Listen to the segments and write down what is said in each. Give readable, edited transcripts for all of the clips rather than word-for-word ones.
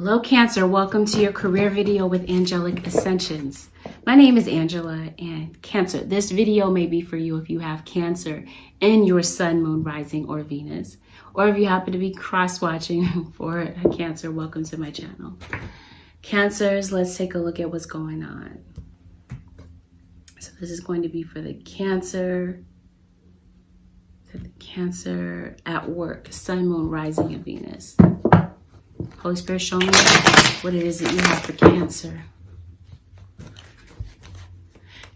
Hello Cancer, welcome to your career video with Angelic Ascensions. My name is Angela, and Cancer, this video may be for you if you have Cancer in your Sun, Moon, Rising, or Venus, or if you happen to be cross-watching for a Cancer, welcome to my channel. Cancers, let's take a look at what's going on. So this is going to be for the Cancer at work, Sun, Moon, Rising, and Venus. Holy Spirit, show me what it is that you have for Cancer.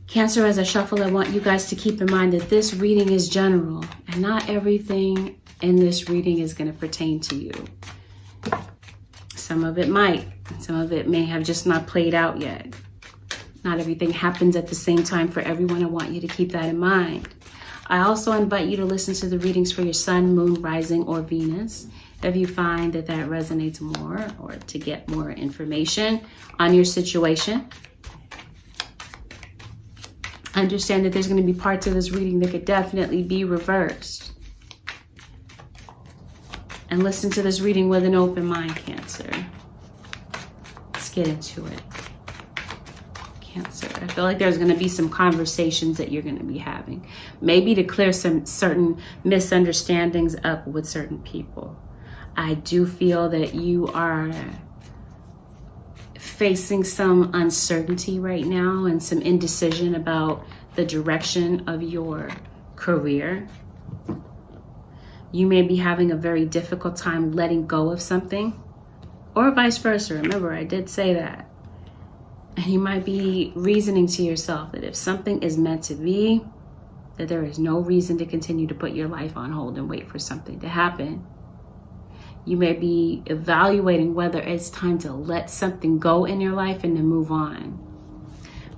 Cancer, as I shuffle, I want you guys to keep in mind that this reading is general, and not everything in this reading is going to pertain to you. Some of it might. Some of it may have just not played out yet. Not everything happens at the same time for everyone. I want you to keep that in mind. I also invite you to listen to the readings for your Sun, Moon, Rising, or Venus. If you find that that resonates more, or to get more information on your situation. Understand that there's going to be parts of this reading that could definitely be reversed. And listen to this reading with an open mind, Cancer. Let's get into it. Cancer, I feel like there's going to be some conversations that you're going to be having. Maybe to clear some certain misunderstandings up with certain people. I do feel that you are facing some uncertainty right now and some indecision about the direction of your career. You may be having a very difficult time letting go of something, or vice versa. Remember, I did say that. And you might be reasoning to yourself that if something is meant to be, that there is no reason to continue to put your life on hold and wait for something to happen. You may be evaluating whether it's time to let something go in your life and to move on.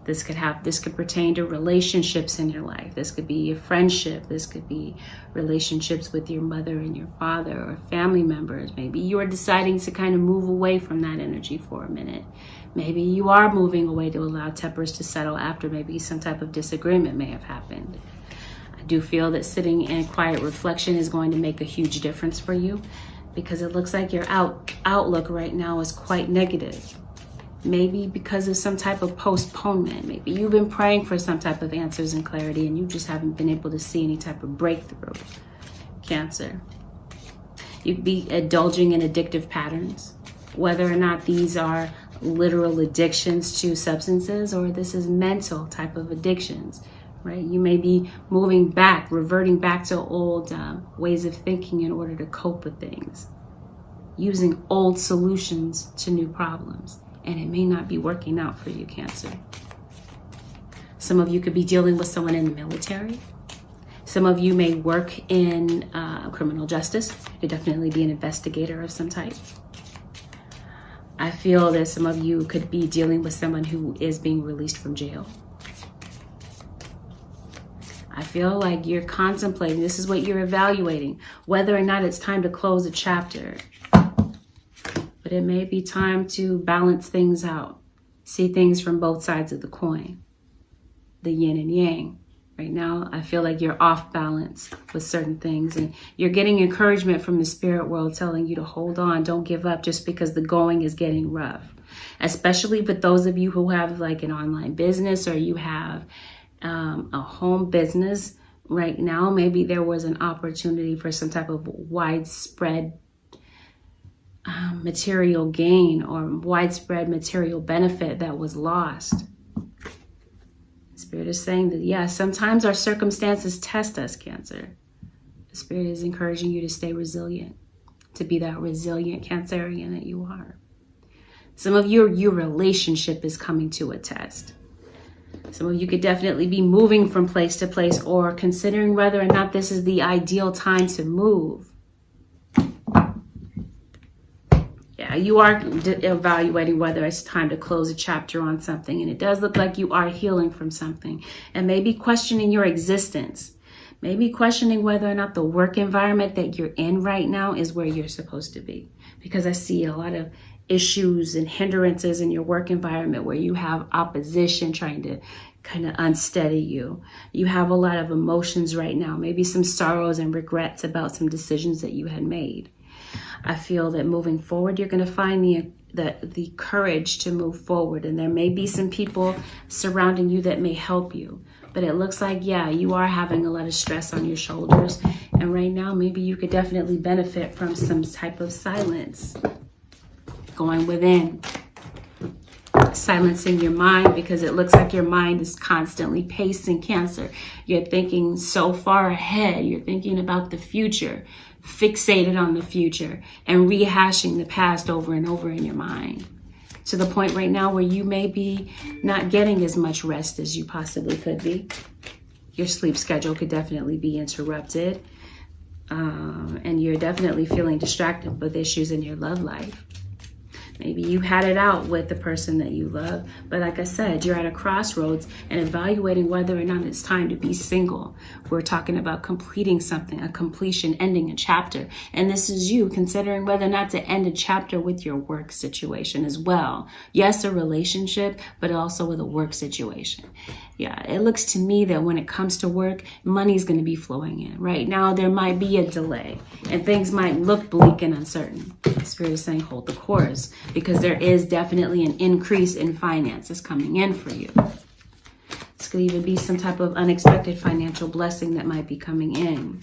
This could pertain to relationships in your life. This could be a friendship. This could be relationships with your mother and your father or family members. Maybe you are deciding to kind of move away from that energy for a minute. Maybe you are moving away to allow tempers to settle after maybe some type of disagreement may have happened. I do feel that sitting in quiet reflection is going to make a huge difference for you, because it looks like your outlook right now is quite negative. Maybe because of some type of postponement. Maybe you've been praying for some type of answers and clarity and you just haven't been able to see any type of breakthrough. Cancer. You'd be indulging in addictive patterns, whether or not these are literal addictions to substances or this is mental type of addictions. Right? You may be reverting back to old ways of thinking in order to cope with things. Using old solutions to new problems. And it may not be working out for you, Cancer. Some of you could be dealing with someone in the military. Some of you may work in criminal justice. You could definitely be an investigator of some type. I feel that some of you could be dealing with someone who is being released from jail. I feel like you're contemplating, this is what you're evaluating, whether or not it's time to close a chapter. But it may be time to balance things out. See things from both sides of the coin. The yin and yang. Right now, I feel like you're off balance with certain things. And you're getting encouragement from the spirit world telling you to hold on, don't give up just because the going is getting rough. Especially with those of you who have like an online business or you have a home business right now. Maybe there was an opportunity for some type of widespread material gain or widespread material benefit that was lost. Spirit is saying that, yeah, sometimes our circumstances test us, Cancer. The Spirit is encouraging you to stay resilient, to be that resilient Cancerian that you are. Some of your relationship is coming to a test. Some of you could definitely be moving from place to place or considering whether or not this is the ideal time to move. Yeah, you are evaluating whether it's time to close a chapter on something. And it does look like you are healing from something. And maybe questioning your existence. Maybe questioning whether or not the work environment that you're in right now is where you're supposed to be. Because I see a lot of issues and hindrances in your work environment where you have opposition trying to kind of unsteady you. You have a lot of emotions right now, maybe some sorrows and regrets about some decisions that you had made. I feel that moving forward, you're going to find the courage to move forward. And there may be some people surrounding you that may help you. But it looks like, yeah, you are having a lot of stress on your shoulders. And right now, maybe you could definitely benefit from some type of silence. Going within. Silencing your mind, because it looks like your mind is constantly pacing, Cancer. You're thinking so far ahead. You're thinking about the future, fixated on the future, and rehashing the past over and over in your mind. To the point right now where you may be not getting as much rest as you possibly could be. Your sleep schedule could definitely be interrupted. And you're definitely feeling distracted with issues in your love life. Maybe you had it out with the person that you love, but like I said, you're at a crossroads and evaluating whether or not it's time to be single. We're talking about completing something, a completion, ending a chapter. And this is you considering whether or not to end a chapter with your work situation as well. Yes, a relationship, but also with a work situation. Yeah, it looks to me that when it comes to work, money's going to be flowing in. Right now, there might be a delay and things might look bleak and uncertain. Spirit is saying hold the course, because there is definitely an increase in finances coming in for you. This could even be some type of unexpected financial blessing that might be coming in.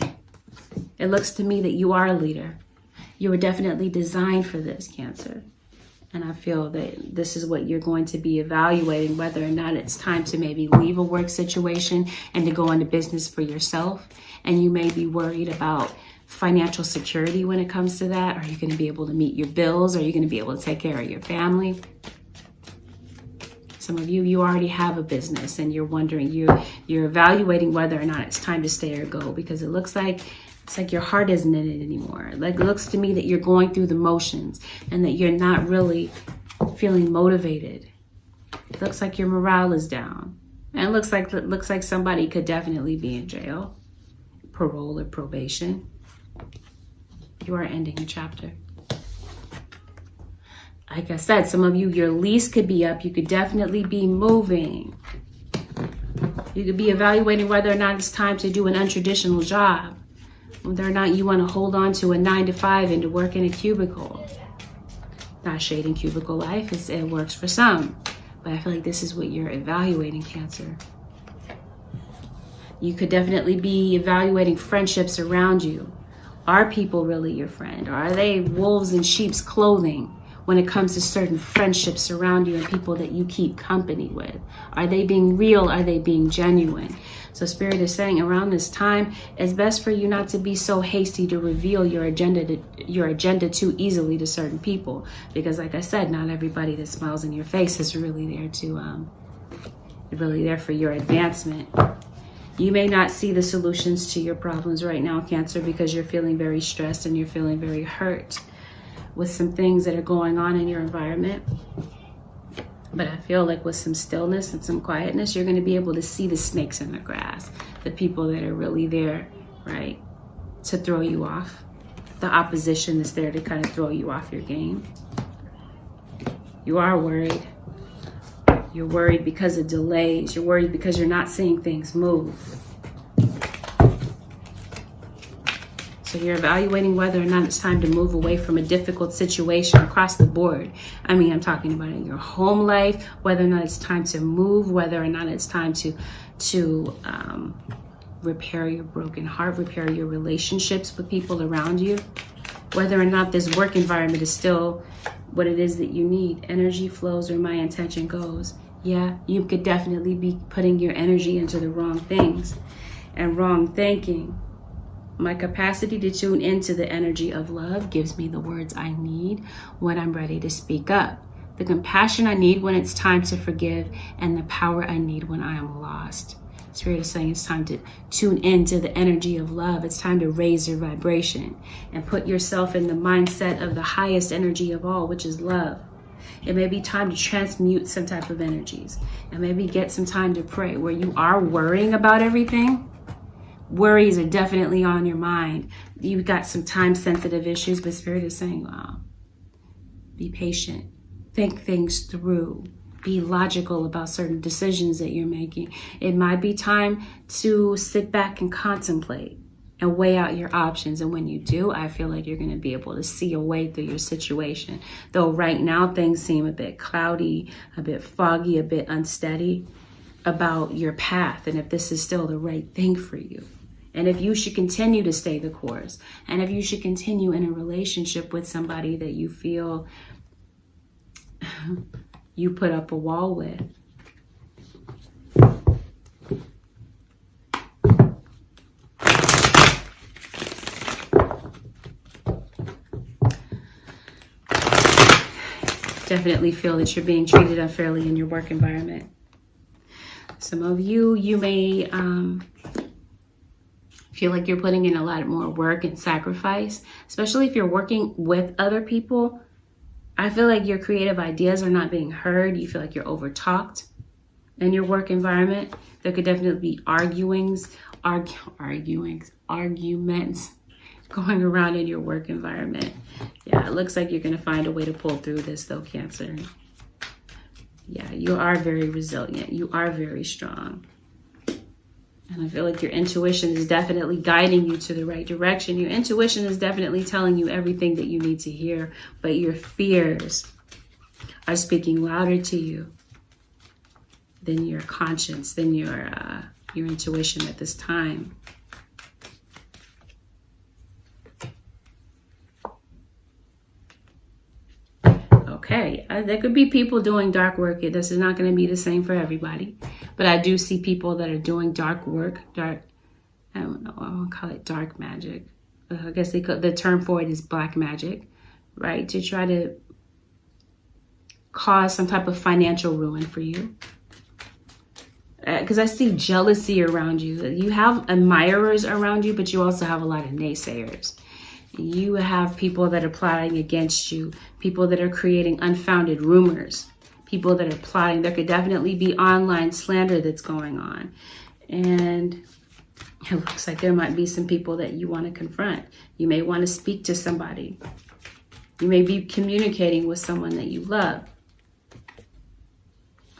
It looks to me that you are a leader. You were definitely designed for this, Cancer. And I feel that this is what you're going to be evaluating, whether or not it's time to maybe leave a work situation and to go into business for yourself. And you may be worried about financial security when it comes to that. Are you going to be able to meet your bills? Are you going to be able to take care of your family? Some of you already have a business and you're wondering, you're evaluating whether or not it's time to stay or go, because it looks like it's like your heart isn't in it anymore. Like, it looks to me that you're going through the motions and that you're not really feeling motivated. It looks like your morale is down. And it looks like somebody could definitely be in jail, parole or probation. You are ending a chapter. Like I said, some of you, your lease could be up. You could definitely be moving. You could be evaluating whether or not it's time to do an untraditional job. Whether or not you want to hold on to a 9-to-5 and to work in a cubicle. Not shading cubicle life. It works for some. But I feel like this is what you're evaluating, Cancer. You could definitely be evaluating friendships around you. Are people really your friend? Or are they wolves in sheep's clothing when it comes to certain friendships around you and people that you keep company with? Are they being real? Are they being genuine? So Spirit is saying around this time, it's best for you not to be so hasty to reveal your agenda too easily to certain people. Because like I said, not everybody that smiles in your face is really there for your advancement. You may not see the solutions to your problems right now, Cancer, because you're feeling very stressed and you're feeling very hurt with some things that are going on in your environment. But I feel like with some stillness and some quietness, you're going to be able to see the snakes in the grass, the people that are really there, right, to throw you off, the opposition that's there to kind of throw you off your game. You are worried. You're worried because of delays. You're worried because you're not seeing things move. So you're evaluating whether or not it's time to move away from a difficult situation across the board. I mean, I'm talking about in your home life, whether or not it's time to move, whether or not it's time to repair your broken heart, repair your relationships with people around you, whether or not this work environment is still what it is that you need. Energy flows where my intention goes. Yeah, you could definitely be putting your energy into the wrong things and wrong thinking. My capacity to tune into the energy of love gives me the words I need when I'm ready to speak up, the compassion I need when it's time to forgive, and the power I need when I am lost. Spirit is saying it's time to tune into the energy of love. It's time to raise your vibration and put yourself in the mindset of the highest energy of all, which is love. It may be time to transmute some type of energies and maybe get some time to pray where you are worrying about everything. Worries are definitely on your mind. You've got some time-sensitive issues, but Spirit is saying, wow, be patient. Think things through. Be logical about certain decisions that you're making. It might be time to sit back and contemplate. and weigh out your options. And when you do, I feel like you're going to be able to see a way through your situation. Though right now things seem a bit cloudy, a bit foggy, a bit unsteady about your path, and if this is still the right thing for you. And if you should continue to stay the course, and if you should continue in a relationship with somebody that you feel you put up a wall with. Definitely feel that you're being treated unfairly in your work environment. Some of you, you may feel like you're putting in a lot more work and sacrifice, especially if you're working with other people. I feel like your creative ideas are not being heard. You feel like you're over-talked in your work environment. There could definitely be arguments going around in your work environment. Yeah, it looks like you're going to find a way to pull through this though, Cancer. Yeah, you are very resilient. You are very strong. And I feel like your intuition is definitely guiding you to the right direction. Your intuition is definitely telling you everything that you need to hear, but your fears are speaking louder to you than your conscience, than your intuition at this time. Okay, there could be people doing dark work. This is not going to be the same for everybody. But I do see people that are doing dark work, I don't know, I won't call it dark magic. I guess the term for it is black magic, right? To try to cause some type of financial ruin for you. Because I see jealousy around you. You have admirers around you, but you also have a lot of naysayers. You have people that are plotting against you, people that are creating unfounded rumors, people that are plotting. There could definitely be online slander that's going on. And it looks like there might be some people that you want to confront. You may want to speak to somebody. You may be communicating with someone that you love.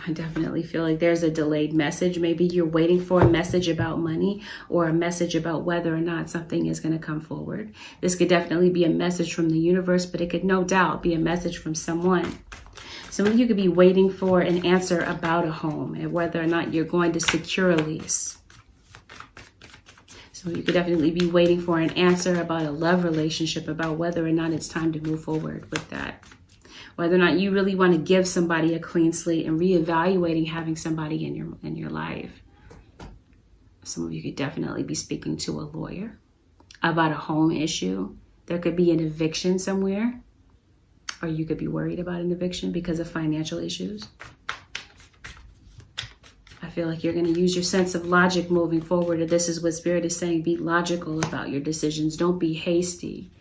I definitely feel like there's a delayed message. Maybe you're waiting for a message about money or a message about whether or not something is going to come forward. This could definitely be a message from the universe, but it could no doubt be a message from someone. Some of you could be waiting for an answer about a home and whether or not you're going to secure a lease. So you could definitely be waiting for an answer about a love relationship, about whether or not it's time to move forward with that. Whether or not you really want to give somebody a clean slate and reevaluating having somebody in your life. Some of you could definitely be speaking to a lawyer about a home issue. There could be an eviction somewhere, or you could be worried about an eviction because of financial issues. I feel like you're going to use your sense of logic moving forward. And this is what Spirit is saying. Be logical about your decisions. Don't be hasty.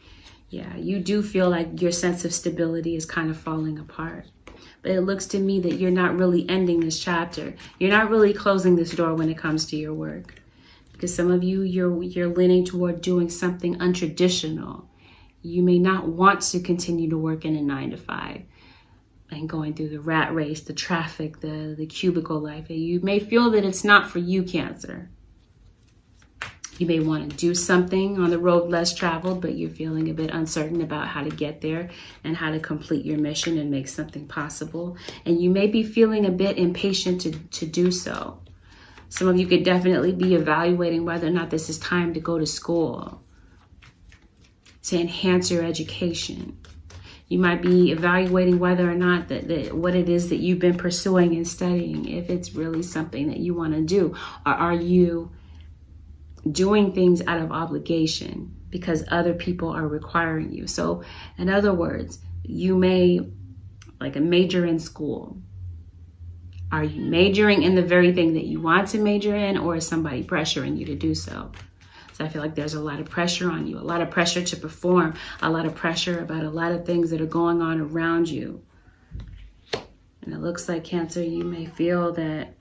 Yeah, you do feel like your sense of stability is kind of falling apart. But it looks to me that you're not really ending this chapter. You're not really closing this door when it comes to your work. Because some of you, you're leaning toward doing something untraditional. You may not want to continue to work in a 9-to-5 and going through the rat race, the traffic, the cubicle life. You may feel that it's not for you, Cancer. You may want to do something on the road less traveled, but you're feeling a bit uncertain about how to get there and how to complete your mission and make something possible. And you may be feeling a bit impatient to do so. Some of you could definitely be evaluating whether or not this is time to go to school, to enhance your education. You might be evaluating whether or not that what it is that you've been pursuing and studying, if it's really something that you want to do, or are you doing things out of obligation because other people are requiring you. So in other words, you may like a major in school. Are you majoring in the very thing that you want to major in, or is somebody pressuring you to do so? So I feel like there's a lot of pressure on you, a lot of pressure to perform, a lot of pressure about a lot of things that are going on around you. And it looks like, Cancer, you may feel that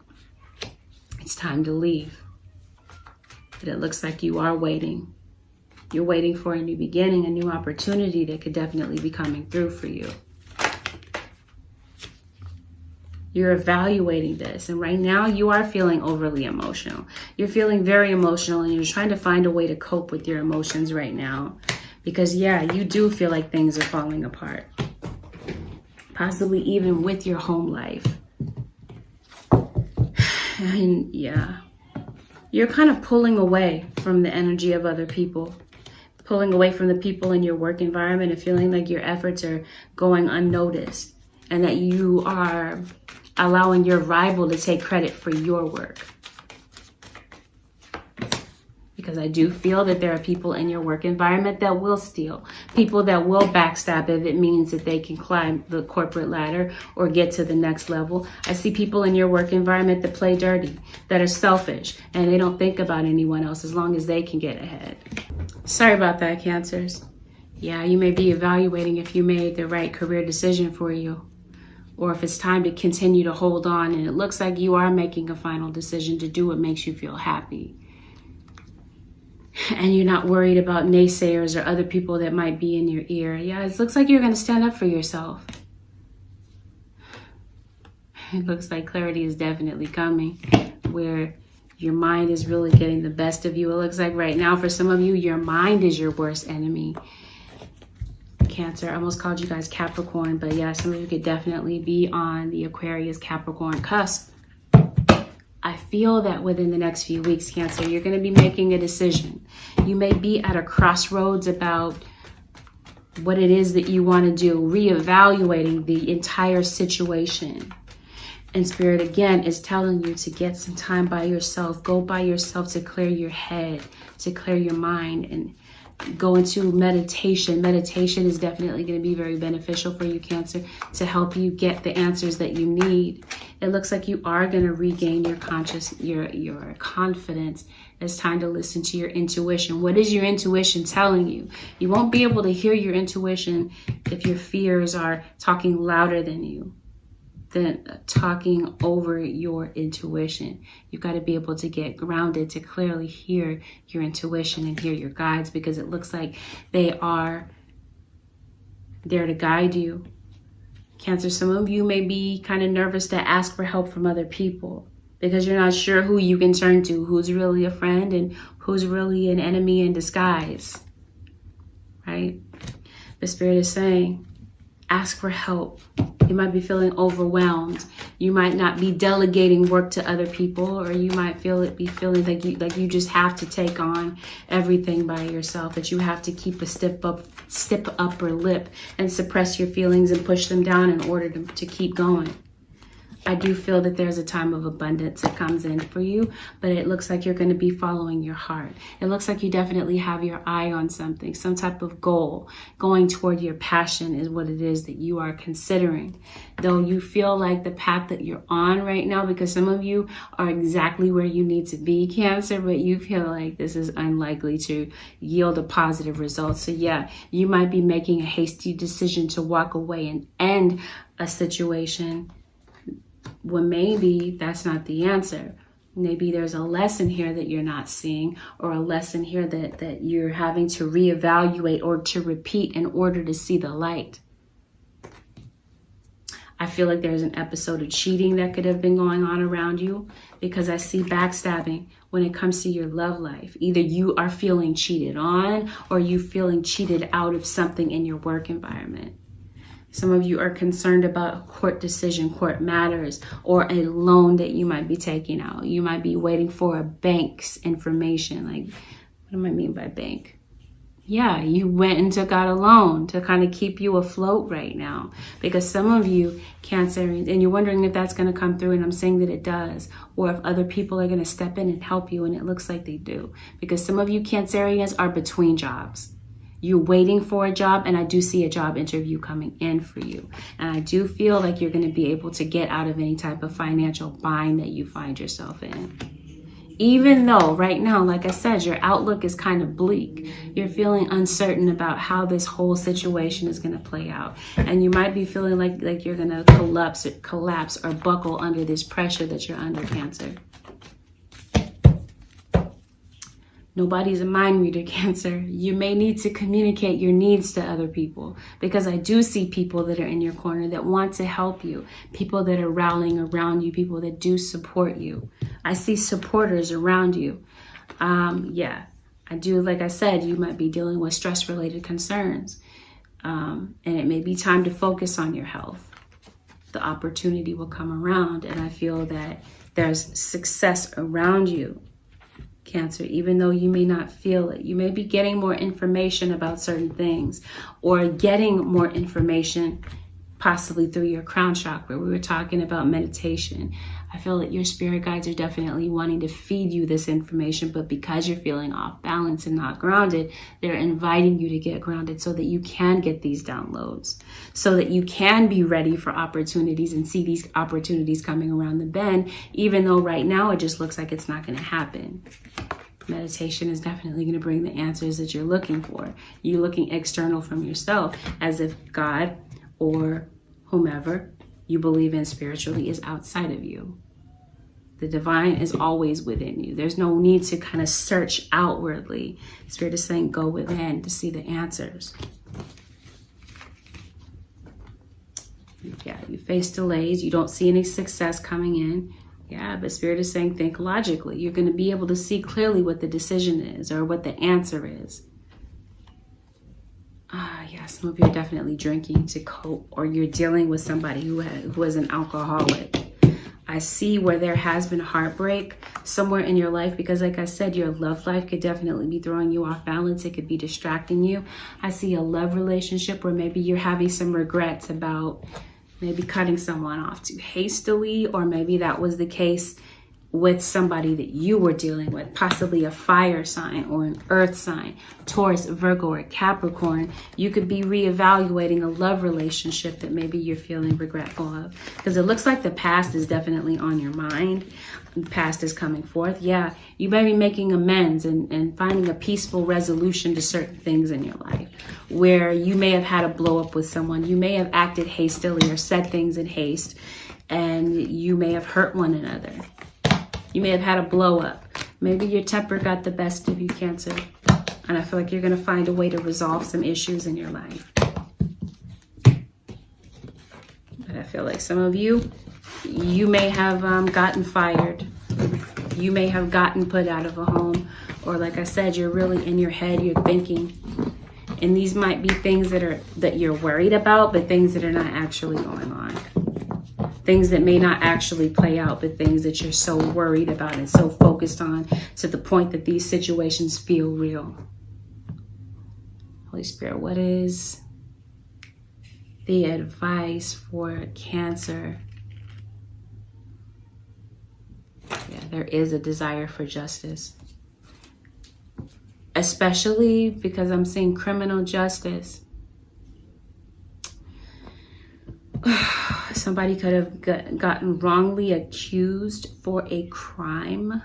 it's time to leave. But it looks like you are waiting. You're waiting for a new beginning, a new opportunity that could definitely be coming through for you. You're evaluating this. And right now you are feeling overly emotional. You're feeling very emotional and you're trying to find a way to cope with your emotions right now. Because yeah, you do feel like things are falling apart. Possibly even with your home life. And yeah, you're kind of pulling away from the energy of other people. Pulling away from the people in your work environment and feeling like your efforts are going unnoticed. And that you are allowing your rival to take credit for your work. Because I do feel that there are people in your work environment that will steal. People that will backstab if it means that they can climb the corporate ladder or get to the next level. I see people in your work environment that play dirty, that are selfish, and they don't think about anyone else as long as they can get ahead. Sorry about that, Cancers. Yeah, you may be evaluating if you made the right career decision for you, or if it's time to continue to hold on, and it looks like you are making a final decision to do what makes you feel happy. And you're not worried about naysayers or other people that might be in your ear. Yeah, it looks like you're going to stand up for yourself. It looks like clarity is definitely coming, where your mind is really getting the best of you. It looks like right now for some of you, your mind is your worst enemy. Cancer, I almost called you guys Capricorn, but yeah, some of you could definitely be on the Aquarius Capricorn cusp. I feel that within the next few weeks, Cancer, you're going to be making a decision. You may be at a crossroads about what it is that you want to do, reevaluating the entire situation. And Spirit, again, is telling you to get some time by yourself. Go by yourself to clear your head, to clear your mind, and go into meditation. Meditation is definitely going to be very beneficial for you, Cancer, to help you get the answers that you need. It looks like you are going to regain your your confidence. It's time to listen to your intuition. What is your intuition telling you? You won't be able to hear your intuition if your fears are talking louder than you, than talking over your intuition. You've got to be able to get grounded to clearly hear your intuition and hear your guides, because it looks like they are there to guide you. Cancer, some of you may be kind of nervous to ask for help from other people because you're not sure who you can turn to, who's really a friend and who's really an enemy in disguise, right? The Spirit is saying, ask for help. You might be feeling overwhelmed. You might not be delegating work to other people, or you might be feeling like you just have to take on everything by yourself, that you have to keep a stiff upper lip and suppress your feelings and push them down in order to keep going. I do feel that there's a time of abundance that comes in for you, but it looks like you're going to be following your heart. It looks like you definitely have your eye on something, some type of goal. Going toward your passion is what it is that you are considering. Though you feel like the path that you're on right now, because some of you are exactly where you need to be, Cancer, but you feel like this is unlikely to yield a positive result. So yeah, you might be making a hasty decision to walk away and end a situation. Well, maybe that's not the answer. Maybe there's a lesson here that you're not seeing, or a lesson here that you're having to reevaluate or to repeat in order to see the light. I feel like there's an episode of cheating that could have been going on around you, because I see backstabbing when it comes to your love life. Either you are feeling cheated on, or you feeling cheated out of something in your work environment. Some of you are concerned about a court decision, court matters, or a loan that you might be taking out. You might be waiting for a bank's information. Like, what do I mean by bank? Yeah, you went and took out a loan to kind of keep you afloat right now. Because some of you, Cancer, and you're wondering if that's going to come through, and I'm saying that it does, or if other people are going to step in and help you, and it looks like they do. Because some of you Cancerians are between jobs. You're waiting for a job, and I do see a job interview coming in for you. And I do feel like you're going to be able to get out of any type of financial bind that you find yourself in. Even though right now, like I said, your outlook is kind of bleak. You're feeling uncertain about how this whole situation is going to play out. And you might be feeling like you're going to collapse or buckle under this pressure that you're under, Cancer. Nobody's a mind reader, Cancer. You may need to communicate your needs to other people, because I do see people that are in your corner that want to help you, people that are rallying around you, people that do support you. I see supporters around you. Yeah, I do. Like I said, you might be dealing with stress-related concerns, and it may be time to focus on your health. The opportunity will come around, and I feel that there's success around you, Cancer, even though you may not feel it. You may be getting more information about certain things, or getting more information possibly through your crown chakra. We were talking about meditation. I feel that your spirit guides are definitely wanting to feed you this information, but because you're feeling off balance and not grounded, they're inviting you to get grounded so that you can get these downloads, so that you can be ready for opportunities and see these opportunities coming around the bend, even though right now it just looks like it's not going to happen. Meditation is definitely going to bring the answers that you're looking for. You're looking external from yourself, as if God or whomever you believe in spiritually is outside of you. The divine is always within you. There's no need to kind of search outwardly. Spirit is saying go within to see the answers. Yeah, you face delays. You don't see any success coming in. Yeah, but Spirit is saying think logically. You're going to be able to see clearly what the decision is or what the answer is. Yeah, some of you are definitely drinking to cope, or you're dealing with somebody who is an alcoholic. I see where there has been heartbreak somewhere in your life, because like I said, your love life could definitely be throwing you off balance. It could be distracting you. I see a love relationship where maybe you're having some regrets about maybe cutting someone off too hastily, or maybe that was the case with somebody that you were dealing with, possibly a fire sign or an earth sign, Taurus, Virgo, or Capricorn. You could be reevaluating a love relationship that maybe you're feeling regretful of, because it looks like the past is definitely on your mind. The past is coming forth. Yeah, you may be making amends and finding a peaceful resolution to certain things in your life, where you may have had a blow up with someone. You may have acted hastily or said things in haste, and you may have hurt one another. You may have had a blow up. Maybe your temper got the best of you, Cancer. And I feel like you're going to find a way to resolve some issues in your life. But I feel like some of you may have gotten fired. You may have gotten put out of a home. Or like I said, you're really in your head, you're thinking. And these might be things that you're worried about, but things that are not actually going on. Things that may not actually play out, but things that you're so worried about and so focused on, to the point that these situations feel real. Holy Spirit, what is the advice for Cancer? Yeah, there is a desire for justice. Especially because I'm seeing criminal justice. Somebody could have gotten wrongly accused for a crime.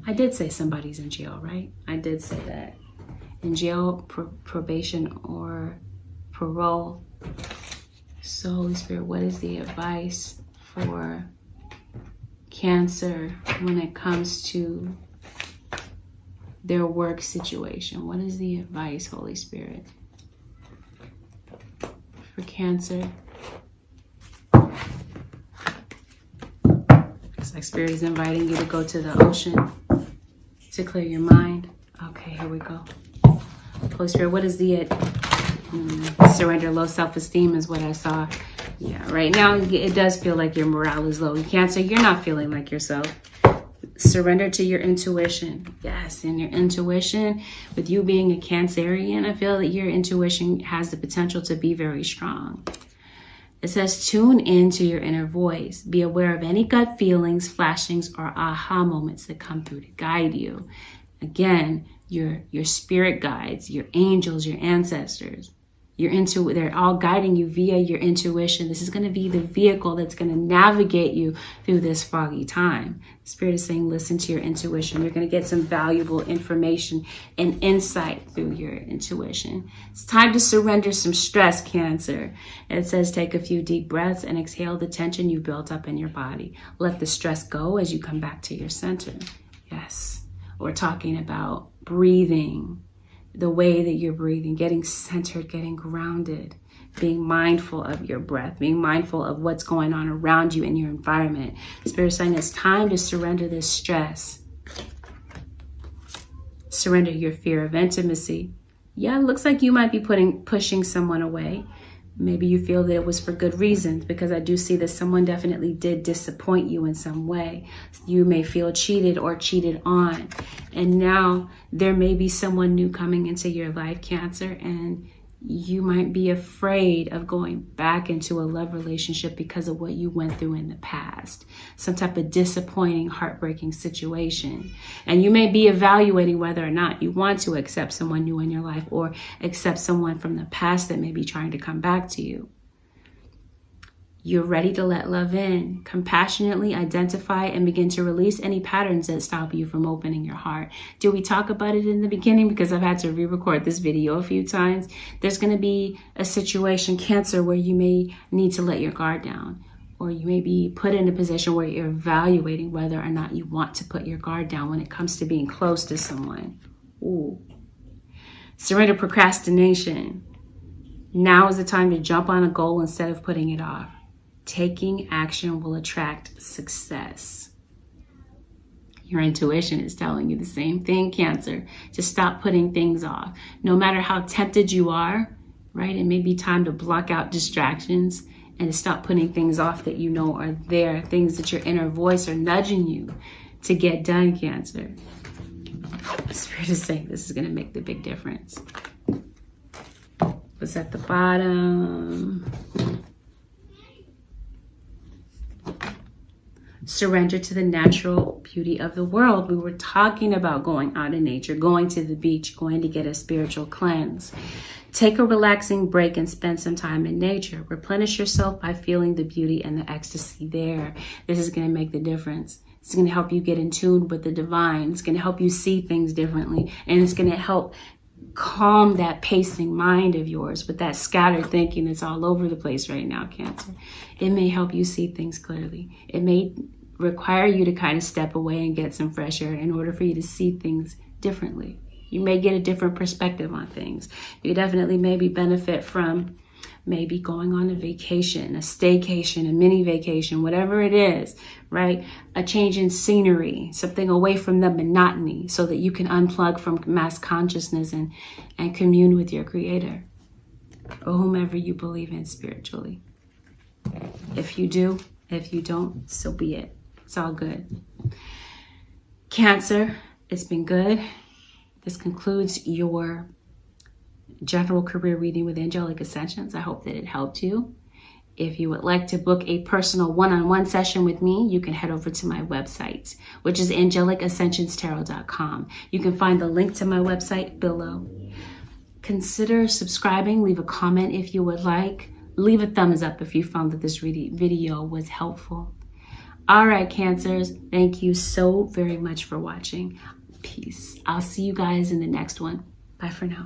I did say somebody's in jail, right? I did say that. In jail, probation, or parole. So, Holy Spirit, what is the advice for Cancer when it comes to their work situation? What is the advice, Holy Spirit, for Cancer? It's like Spirit is inviting you to go to the ocean to clear your mind. Okay, here we go. Holy Spirit, what is the surrender, low self-esteem is what I saw. Yeah, right now it does feel like your morale is low. Cancer, you're not feeling like yourself. Surrender to your intuition. Yes, and your intuition, with you being a Cancerian, I feel that your intuition has the potential to be very strong. It says, tune into your inner voice. Be aware of any gut feelings, flashings, or aha moments that come through to guide you. Again, your spirit guides, your angels, your ancestors. They're all guiding you via your intuition. This is going to be the vehicle that's going to navigate you through this foggy time. Spirit is saying, listen to your intuition. You're going to get some valuable information and insight through your intuition. It's time to surrender some stress, Cancer. It says, take a few deep breaths and exhale the tension you built up in your body. Let the stress go as you come back to your center. Yes. We're talking about breathing, the way that you're breathing, getting centered, getting grounded, being mindful of your breath, being mindful of what's going on around you in your environment. Spirit is saying it's time to surrender this stress. Surrender your fear of intimacy. Yeah, it looks like you might be pushing someone away. Maybe you feel that it was for good reasons, because I do see that someone definitely did disappoint you in some way. You may feel cheated or cheated on. And now there may be someone new coming into your life, Cancer, and you might be afraid of going back into a love relationship because of what you went through in the past. Some type of disappointing, heartbreaking situation. And you may be evaluating whether or not you want to accept someone new in your life or accept someone from the past that may be trying to come back to you. You're ready to let love in. Compassionately identify and begin to release any patterns that stop you from opening your heart. Did we talk about it in the beginning? Because I've had to re-record this video a few times. There's going to be a situation, Cancer, where you may need to let your guard down. Or you may be put in a position where you're evaluating whether or not you want to put your guard down when it comes to being close to someone. Ooh. Surrender procrastination. Now is the time to jump on a goal instead of putting it off. Taking action will attract success. Your intuition is telling you the same thing, Cancer. To stop putting things off. No matter how tempted you are, right? It may be time to block out distractions and to stop putting things off that you know are there. Things that your inner voice are nudging you to get done, Cancer. Spirit is saying this is going to make the big difference. What's at the bottom? Surrender to the natural beauty of the world. We were talking about going out in nature, going to the beach, going to get a spiritual cleanse. Take a relaxing break and spend some time in nature. Replenish yourself by feeling the beauty and the ecstasy there. This is going to make the difference. It's going to help you get in tune with the divine. It's going to help you see things differently. And it's going to help calm that pacing mind of yours with that scattered thinking that's all over the place right now, Cancer. It may help you see things clearly. It may require you to kind of step away and get some fresh air in order for you to see things differently. You may get a different perspective on things. You definitely maybe benefit from maybe going on a vacation, a staycation, a mini vacation, whatever it is, right? A change in scenery, something away from the monotony so that you can unplug from mass consciousness and commune with your creator or whomever you believe in spiritually. If you do, if you don't, so be it. It's all good. Cancer, it's been good. This concludes your general career reading with Angelic Ascensions. I hope that it helped you. If you would like to book a personal one-on-one session with me, you can head over to my website, which is angelicascensionstarot.com. You can find the link to my website below. Consider subscribing. Leave a comment if you would like. Leave a thumbs up if you found that this video was helpful. All right, Cancers, thank you so very much for watching. Peace. I'll see you guys in the next one. Bye for now.